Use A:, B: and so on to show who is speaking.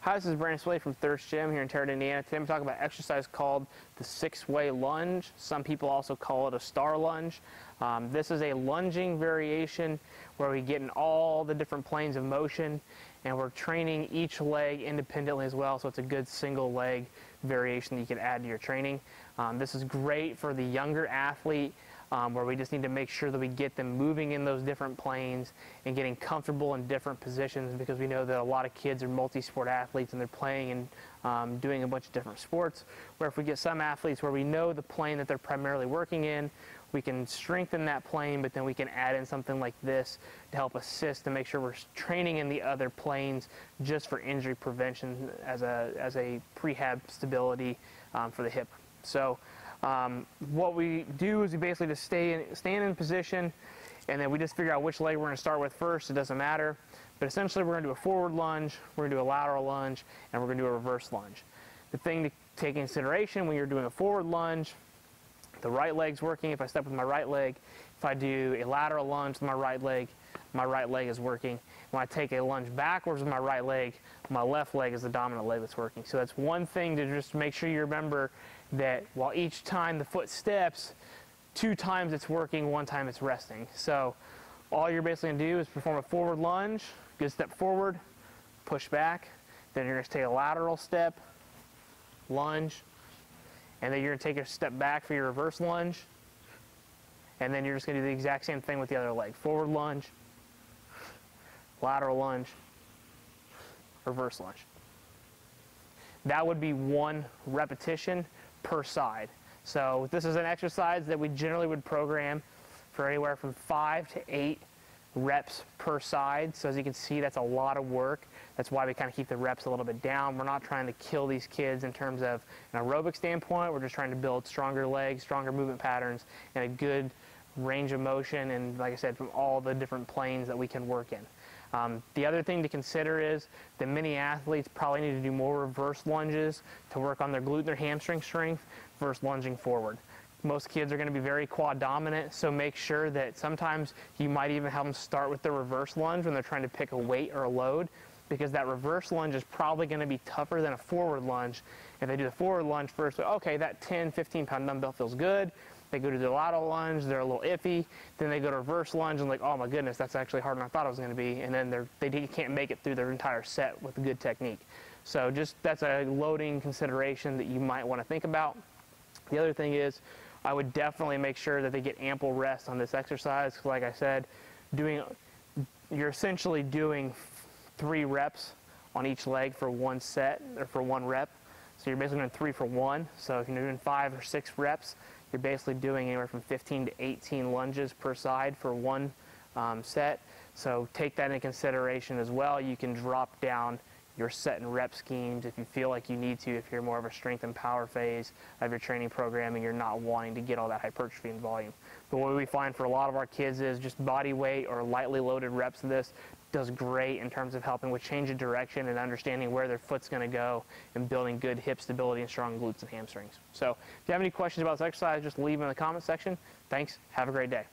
A: Hi, this is Brandon Swilly from Thirst Gym here in Terre Haute, Indiana. Today I'm talking about an exercise called the 6-way lunge. Some people also call it a star lunge. This is a lunging variation where we get in all the different planes of motion, and we're training each leg independently as well, so it's a good single leg variation that you can add to your training. This is great for the younger athlete, where we just need to make sure that we get them moving in those different planes and getting comfortable in different positions, because we know that a lot of kids are multi-sport athletes and they're playing and doing a bunch of different sports. Where if we get some athletes where we know the plane that they're primarily working in, we can strengthen that plane, but then we can add in something like this to help assist to make sure we're training in the other planes just for injury prevention as a prehab stability for the hip. So what we do is we basically just stand in position, and then we just figure out which leg we're going to start with first. It doesn't matter, but essentially we're going to do a forward lunge, we're going to do a lateral lunge, and we're going to do a reverse lunge. The thing to take into consideration when you're doing a forward lunge, the right leg's working. If I step with my right leg, if I do a lateral lunge with my right leg is working. When I take a lunge backwards with my right leg, my left leg is the dominant leg that's working. So that's one thing to just make sure you remember, that while each time the foot steps, 2 times it's working, 1 time it's resting. So all you're basically going to do is perform a forward lunge, good step forward, push back, then you're going to take a lateral step, lunge, and then you're going to take a step back for your reverse lunge, and then you're just going to do the exact same thing with the other leg. Forward lunge, lateral lunge, reverse lunge. That would be 1 repetition per side. So this is an exercise that we generally would program for anywhere from 5 to 8 reps per side. So as you can see, that's a lot of work. That's why we kind of keep the reps a little bit down. We're not trying to kill these kids in terms of an aerobic standpoint. We're just trying to build stronger legs, stronger movement patterns, and a good range of motion, and like I said, from all the different planes that we can work in. The other thing to consider is that many athletes probably need to do more reverse lunges to work on their glute and their hamstring strength versus lunging forward. Most kids are going to be very quad dominant, so make sure that sometimes you might even have them start with the reverse lunge when they're trying to pick a weight or a load, because that reverse lunge is probably going to be tougher than a forward lunge. If they do the forward lunge first, okay, that 10, 15-pound dumbbell feels good. They go to the lateral lunge, they're a little iffy. Then they go to reverse lunge and like, oh my goodness, that's actually harder than I thought it was going to be. And then they can't make it through their entire set with good technique. So just that's a loading consideration that you might want to think about. The other thing is, I would definitely make sure that they get ample rest on this exercise, because like I said, you're essentially doing 3 reps on each leg for 1 set, or for 1 rep. So you're basically doing 3 for 1. So if you're doing 5 or 6 reps, you're basically doing anywhere from 15 to 18 lunges per side for 1 set. So take that into consideration as well. You can drop down your set and rep schemes if you feel like you need to, if you're more of a strength and power phase of your training program and you're not wanting to get all that hypertrophy and volume. But what we find for a lot of our kids is just body weight or lightly loaded reps of this does great in terms of helping with change of direction and understanding where their foot's going to go and building good hip stability and strong glutes and hamstrings. So if you have any questions about this exercise, just leave them in the comment section. Thanks. Have a great day.